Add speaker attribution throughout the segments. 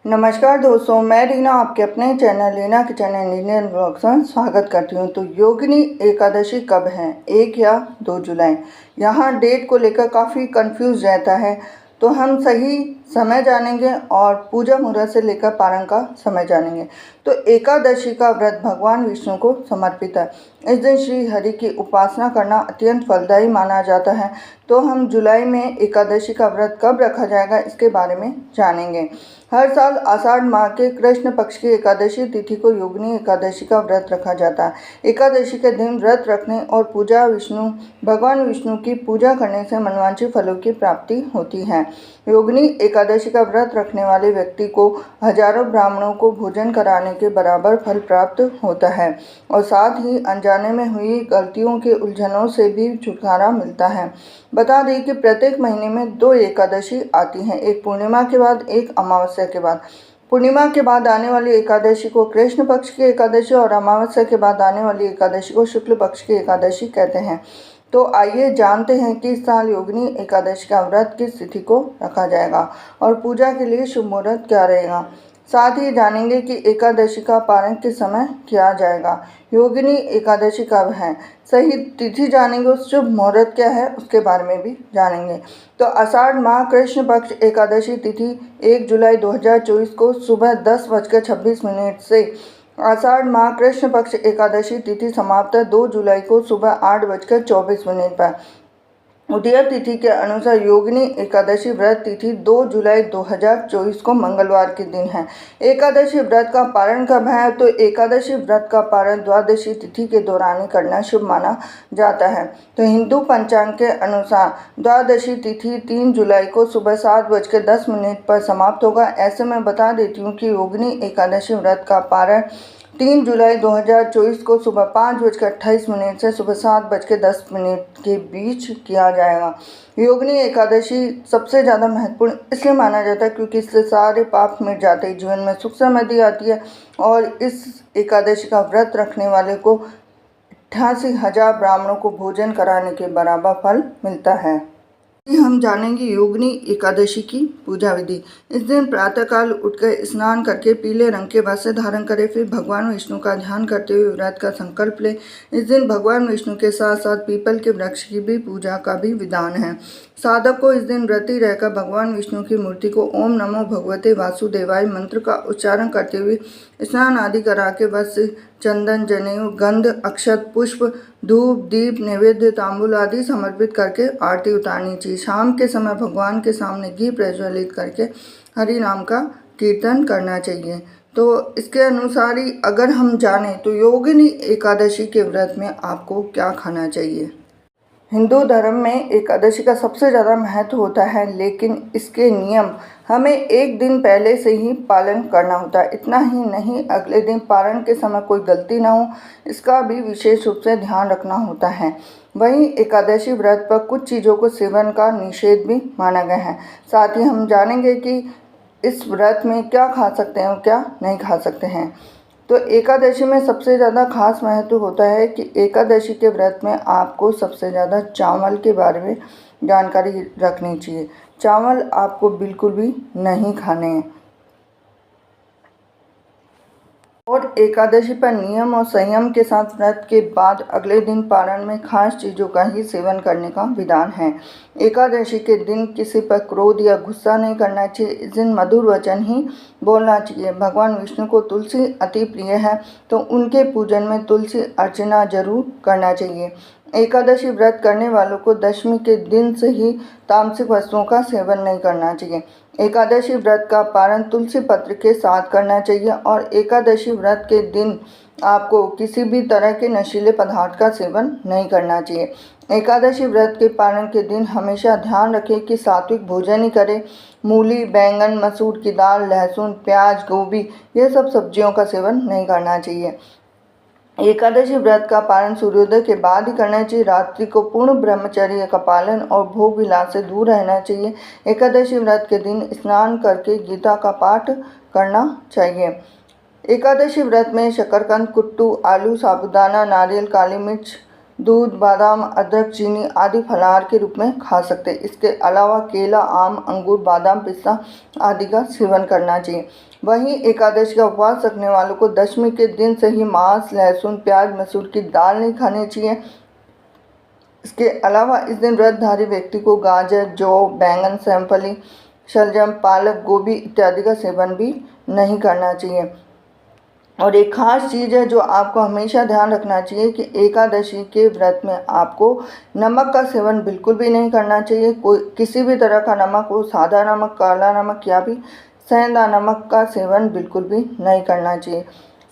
Speaker 1: नमस्कार दोस्तों, मैं रीना आपके अपने channel Reena kitchen and Indian blogs में स्वागत करती हूं। तो योगिनी एकादशी कब है, 1 या 2 जुलाई? यहाँ डेट को लेकर काफ़ी कंफ्यूज रहता है। तो हम सही समय जानेंगे और पूजा मुहूर्त से लेकर पारण का समय जानेंगे। तो एकादशी का व्रत भगवान विष्णु को समर्पित है। इस दिन श्री हरि की उपासना करना अत्यंत फलदायी माना जाता है। तो हम जुलाई में एकादशी का व्रत कब रखा जाएगा, इसके बारे में जानेंगे। हर साल आषाढ़ माह के कृष्ण पक्ष की एकादशी तिथि को योगिनी एकादशी का व्रत रखा जाता है। एकादशी के दिन व्रत रखने और भगवान विष्णु की पूजा करने से मनवांछित फलों की प्राप्ति होती है। योगिनी एकादशी का व्रत रखने वाले व्यक्ति को हजारों ब्राह्मणों को भोजन कराने के बराबर फल प्राप्त होता है और साथ ही अनजाने में हुई गलतियों के उलझनों से भी छुटकारा मिलता है। बता दें कि प्रत्येक महीने में 2 एकादशी आती हैं, एक पूर्णिमा के बाद, एक अमावस्या के बाद। पूर्णिमा के बाद आने वाली एकादशी को कृष्ण पक्ष की एकादशी और अमावस्या के बाद आने वाली एकादशी को शुक्ल पक्ष की एकादशी कहते हैं। तो आइए जानते हैं कि इस साल योगिनी एकादशी का व्रत किस तिथि को रखा जाएगा और पूजा के लिए शुभ मुहूर्त क्या रहेगा। साथ ही जानेंगे कि एकादशी का पारण किस समय किया जाएगा। योगिनी एकादशी कब है, सही तिथि जानेंगे, उस शुभ मुहूर्त क्या है उसके बारे में भी जानेंगे। तो आषाढ़ माह कृष्ण पक्ष एकादशी तिथि 1 जुलाई 2024 को सुबह 10:26 से आषाढ़ माह कृष्ण पक्ष एकादशी तिथि समाप्त 2 जुलाई को सुबह 8:24 पर। उदय तिथि के अनुसार योगिनी एकादशी व्रत तिथि 2 जुलाई 2024 को मंगलवार के दिन है। एकादशी व्रत का पारण कब है, तो एकादशी व्रत का पारण द्वादशी तिथि के दौरान ही करना शुभ माना जाता है। तो हिंदू पंचांग के अनुसार द्वादशी तिथि 3 जुलाई को सुबह 7:10 पर समाप्त होगा। ऐसे में बता देती हूँ कि योगिनी एकादशी व्रत का पारण 3 जुलाई 2024 को सुबह 5:28 से सुबह 7:10 के बीच किया जाएगा। योगिनी एकादशी सबसे ज़्यादा महत्वपूर्ण इसलिए माना जाता है क्योंकि इससे सारे पाप मिट जाते हैं, जीवन में सुख समृद्धि आती है और इस एकादशी का व्रत रखने वाले को 88,000 ब्राह्मणों को भोजन कराने के बराबर फल मिलता है। हम जानेंगे योगिनी एकादशी की पूजा विधि। इस दिन प्रातःकाल उठकर स्नान करके पीले रंग के वस्त्र धारण करें, फिर भगवान विष्णु का ध्यान करते हुए व्रत का संकल्प लें। इस दिन भगवान विष्णु के साथ साथ पीपल के वृक्ष की भी पूजा का भी विधान है। साधक को इस दिन व्रती रहकर भगवान विष्णु की मूर्ति को ओम नमो भगवते वासुदेवाय मंत्र का उच्चारण करते हुए स्नान आदि करा के वस्त्र, चंदन, जनेऊ, गंध, अक्षत, पुष्प, धूप, दीप, नैवेद्य, तांबूल आदि समर्पित करके आरती उतारनी चाहिए। शाम के समय भगवान के सामने घी प्रज्वलित करके हरि नाम का कीर्तन करना चाहिए। तो इसके अनुसार ही अगर हम जानें तो योगिनी एकादशी के व्रत में आपको क्या खाना चाहिए। हिंदू धर्म में एकादशी का सबसे ज़्यादा महत्व होता है, लेकिन इसके नियम हमें एक दिन पहले से ही पालन करना होता है। इतना ही नहीं, अगले दिन पारण के समय कोई गलती ना हो, इसका भी विशेष रूप से ध्यान रखना होता है। वहीं एकादशी व्रत पर कुछ चीज़ों को सेवन का निषेध भी माना गया है। साथ ही हम जानेंगे कि इस व्रत में क्या खा सकते हैं और क्या नहीं खा सकते हैं। तो एकादशी में सबसे ज़्यादा खास महत्व होता है कि एकादशी के व्रत में आपको सबसे ज़्यादा चावल के बारे में जानकारी रखनी चाहिए। चावल आपको बिल्कुल भी नहीं खाने हैं। और एकादशी पर नियम और संयम के साथ व्रत के बाद अगले दिन पारण में खास चीज़ों का ही सेवन करने का विधान है। एकादशी के दिन किसी पर क्रोध या गुस्सा नहीं करना चाहिए। इस दिन मधुर वचन ही बोलना चाहिए। भगवान विष्णु को तुलसी अति प्रिय है, तो उनके पूजन में तुलसी अर्चना जरूर करना चाहिए। एकादशी व्रत करने वालों को दशमी के दिन से ही तामसिक वस्तुओं का सेवन नहीं करना चाहिए। एकादशी व्रत का पारण तुलसी पत्र के साथ करना चाहिए और एकादशी व्रत के दिन आपको किसी भी तरह के नशीले पदार्थ का सेवन नहीं करना चाहिए। एकादशी व्रत के पारण के दिन हमेशा ध्यान रखें कि सात्विक भोजन ही करें। मूली, बैंगन, मसूर की दाल, लहसुन, प्याज, गोभी, ये सब सब्जियों का सेवन नहीं करना चाहिए। एकादशी व्रत का पारण सूर्योदय के बाद ही करना चाहिए। रात्रि को पूर्ण ब्रह्मचर्य का पालन और भोग विलास से दूर रहना चाहिए। एकादशी व्रत के दिन स्नान करके गीता का पाठ करना चाहिए। एकादशी व्रत में शकरकंद, कुट्टू, आलू, साबूदाना, नारियल, काली मिर्च, दूध, बादाम, अदरक, चीनी आदि फलाहार के रूप में खा सकते हैं। इसके अलावा केला, आम, अंगूर, बादाम, पिस्ता आदि का सेवन करना चाहिए। वहीं एकादशी का उपवास रखने वालों को दशमी के दिन से ही मांस, लहसुन, प्याज, मसूर की दाल नहीं खानी चाहिए। इसके अलावा इस दिन व्रतधारी व्यक्ति को गाजर, जौ, बैंगन, सेमफली, शलजम, पालक, गोभी इत्यादि का सेवन भी नहीं करना चाहिए। और एक खास चीज़ है जो आपको हमेशा ध्यान रखना चाहिए कि एकादशी के व्रत में आपको नमक का सेवन बिल्कुल भी नहीं करना चाहिए। कोई किसी भी तरह का नमक हो, सादा नमक, काला नमक या भी सेंधा नमक का सेवन बिल्कुल भी नहीं करना चाहिए।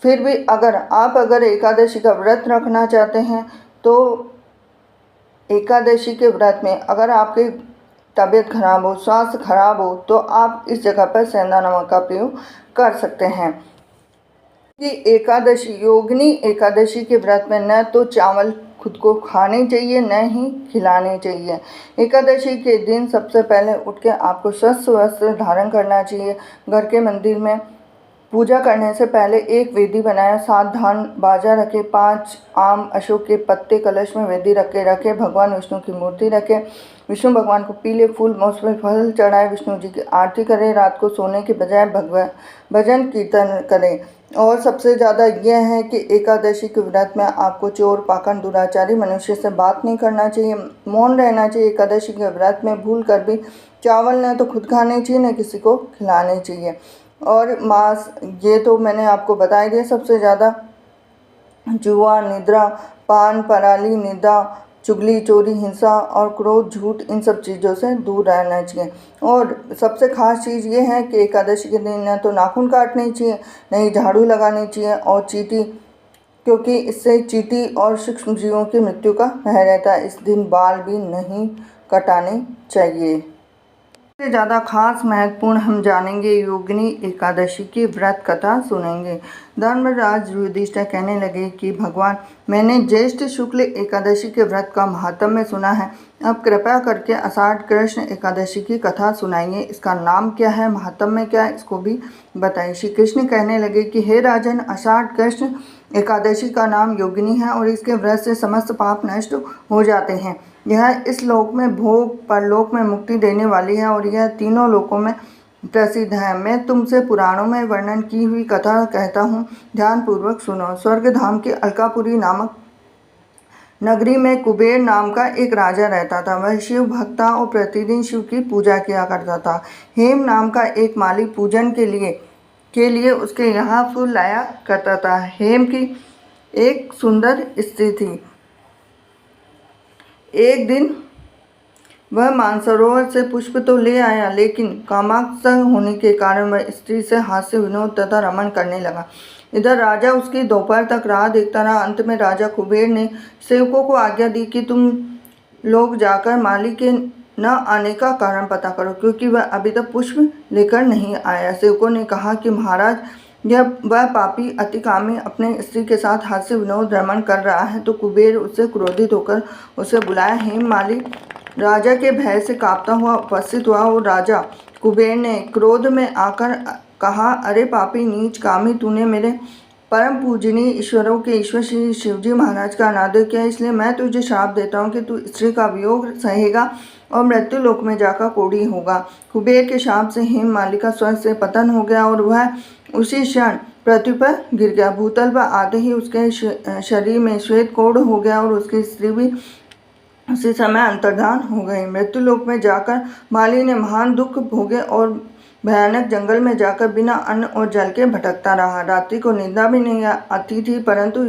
Speaker 1: फिर भी अगर एकादशी का व्रत रखना चाहते हैं तो एकादशी के व्रत में अगर आपकी तबीयत खराब हो, स्वास्थ्य खराब हो, तो आप इस जगह पर सेंधा नमक का प्रयोग कर सकते हैं। कि एकादशी, योगिनी एकादशी के व्रत में न तो चावल खुद को खाने चाहिए, न ही खिलाने चाहिए। एकादशी के दिन सबसे पहले उठ के आपको स्वच्छ वस्त्र धारण करना चाहिए। घर के मंदिर में पूजा करने से पहले एक वेदी बनाया, 7 धान बाजा रखे, 5 आम अशोक के पत्ते कलश में वेदी रखे, भगवान विष्णु की मूर्ति रखे, विष्णु भगवान को पीले फूल, मौसमी फल चढ़ाए, विष्णु जी की आरती करें। रात को सोने के बजाय भजन कीर्तन करें। और सबसे ज़्यादा यह है कि एकादशी के व्रत में आपको चोर, पाखंड, दुराचारी मनुष्य से बात नहीं करना चाहिए, मौन रहना चाहिए। एकादशी के व्रत में भूल कर भी चावल न तो खुद खाने चाहिए, न किसी को खिलाने चाहिए। और मांस, ये तो मैंने आपको बता ही दिया। सबसे ज़्यादा जुआ, निद्रा, पान, पराली, निंदा, चुगली, चोरी, हिंसा और क्रोध, झूठ, इन सब चीज़ों से दूर रहना चाहिए। और सबसे खास चीज़ ये है कि एकादशी के दिन न तो नाखून काटने चाहिए, न ही झाड़ू लगानी चाहिए और चींटी, क्योंकि इससे चींटी और सूक्ष्म जीवों की मृत्यु का भय रहता है। इस दिन बाल भी नहीं कटाने चाहिए। सबसे ज़्यादा खास महत्वपूर्ण हम जानेंगे योगिनी एकादशी की व्रत कथा सुनेंगे। धर्मराज युधिष्ठिर कहने लगे कि भगवान, मैंने ज्येष्ठ शुक्ल एकादशी के व्रत का महात्म्य सुना है। अब कृपया करके आषाढ़ कृष्ण एकादशी की कथा सुनाइए। इसका नाम क्या है, महात्म्य क्या है, इसको भी बताइए। श्री कृष्ण कहने लगे कि हे राजन, आषाढ़ कृष्ण एकादशी का नाम योगिनी है और इसके व्रत से समस्त पाप नष्ट हो जाते हैं। यह इस लोक में भोग, परलोक में मुक्ति देने वाली है और यह तीनों लोकों में प्रसिद्ध है। मैं तुमसे पुराणों में वर्णन की हुई कथा कहता हूँ, ध्यान पूर्वक सुनो। स्वर्ग धाम के अलकापुरी नामक नगरी में कुबेर नाम का एक राजा रहता था। वह शिव भक्त था और प्रतिदिन शिव की पूजा किया करता था। हेम नाम का एक माली पूजन के लिए उसके यहाँ फूल लाया करता था। हेम की एक सुंदर स्त्री थी। एक दिन वह मानसरोवर से पुष्प तो ले आया, लेकिन कामाक्ष होने के कारण वह स्त्री से हास्य विनोद तथा रमण करने लगा। इधर राजा उसकी दोपहर तक राह देखता रहा। अंत में राजा कुबेर ने सेवकों को आज्ञा दी कि तुम लोग जाकर माली के न आने का कारण पता करो, क्योंकि वह अभी तक पुष्प लेकर नहीं आया। सेवकों ने कहा कि महाराज, जब वह पापी अतिकामी अपने स्त्री के साथ हास्य विनोद रमण कर रहा है तो कुबेर उससे क्रोधित होकर उसे बुलाया। हेम माली राजा के भय से कांपता हुआ उपस्थित हुआ और राजा कुबेर ने क्रोध में आकर कहा, अरे पापी नीच कामी, तूने मेरे परम पूजनीय ईश्वरों के ईश्वर श्री शिवजी महाराज का अनादर किया, इसलिए मैं तुझे श्राप देता हूँ कि तू स्त्री का वियोग सहेगा और मृत्यु लोक में जाकर कोढ़ी होगा। कुबेर के शाप से हेम माली का स्वर्ग से पतन हो गया और वह उसी क्षण पृथ्वी पर गिर गया। भूतल पर आते ही उसके शरीर में श्वेत कोढ़ हो गया और उसकी स्त्री भी उसी समय अंतर्धान हो गई। मृत्यु लोक में जाकर माली ने महान दुख भोगे और भयानक जंगल में जाकर बिना अन्न और जल के भटकता रहा। रात्रि को निद्रा भी नहीं आती थी, परंतु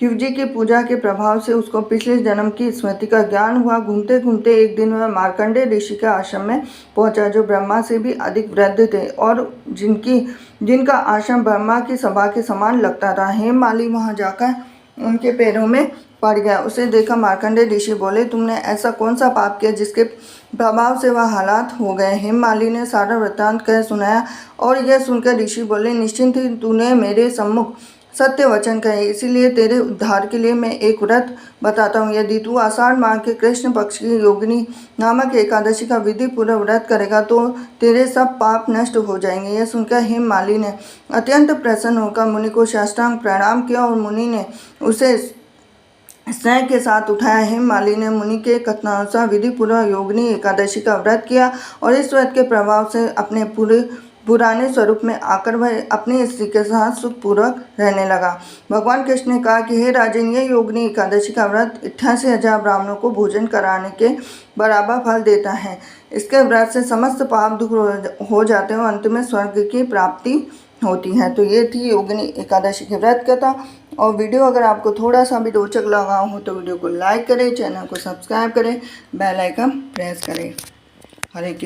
Speaker 1: शिवजी की पूजा के प्रभाव से उसको पिछले जन्म की स्मृति का ज्ञान हुआ। घूमते घूमते एक दिन वह मार्कंडेय ऋषि के आश्रम में पहुंचा, जो ब्रह्मा से भी अधिक वृद्ध थे और जिनका आश्रम ब्रह्मा की सभा के समान लगता था। हेम माली वहां जाकर उनके पैरों में पड़ गया। उसे देखा मार्कंडेय ऋषि बोले, तुमने ऐसा कौन सा पाप किया जिसके प्रभाव से वह हालात हो गए। हेम माली ने सारा वृत्तांत कह सुनाया और यह सुनकर ऋषि बोले, निश्चिंत ही तूने मेरे सम्मुख सत्य वचन कहे, इसीलिए तेरे उद्धार के लिए मैं एक व्रत बताता हूँ। यदि तू आषाढ़ माह के कृष्ण पक्ष की योगिनी नामक एकादशी का विधि पूर्वक व्रत करेगा तो तेरे सब पाप नष्ट हो जाएंगे। यह सुनकर हेम माली ने अत्यंत प्रसन्न होकर मुनि को साष्टांग प्रणाम किया और मुनि ने उसे स्नेह के साथ उठाया। हेम मालिनी मुनि के कथनानुसार विधि पूर्वक योगिनी एकादशी का व्रत किया और इस व्रत के प्रभाव से अपने पुराने स्वरूप में आकर वह अपनी स्त्री के साथ सुखपूर्वक रहने लगा। भगवान कृष्ण ने कहा कि हे राजन, ये योगिनी एकादशी का व्रत 88,000 ब्राह्मणों को भोजन कराने के बराबर फल देता है। इसके व्रत से समस्त पाप दूर हो जाते हैं और अंत में स्वर्ग की प्राप्ति होती है। तो ये थी योगिनी एकादशी की व्रत कथा। और वीडियो अगर आपको थोड़ा सा भी रोचक लगा हो तो वीडियो को लाइक करें, चैनल को सब्सक्राइब करें, बेल आइकन प्रेस करें। हरे कृष्ण।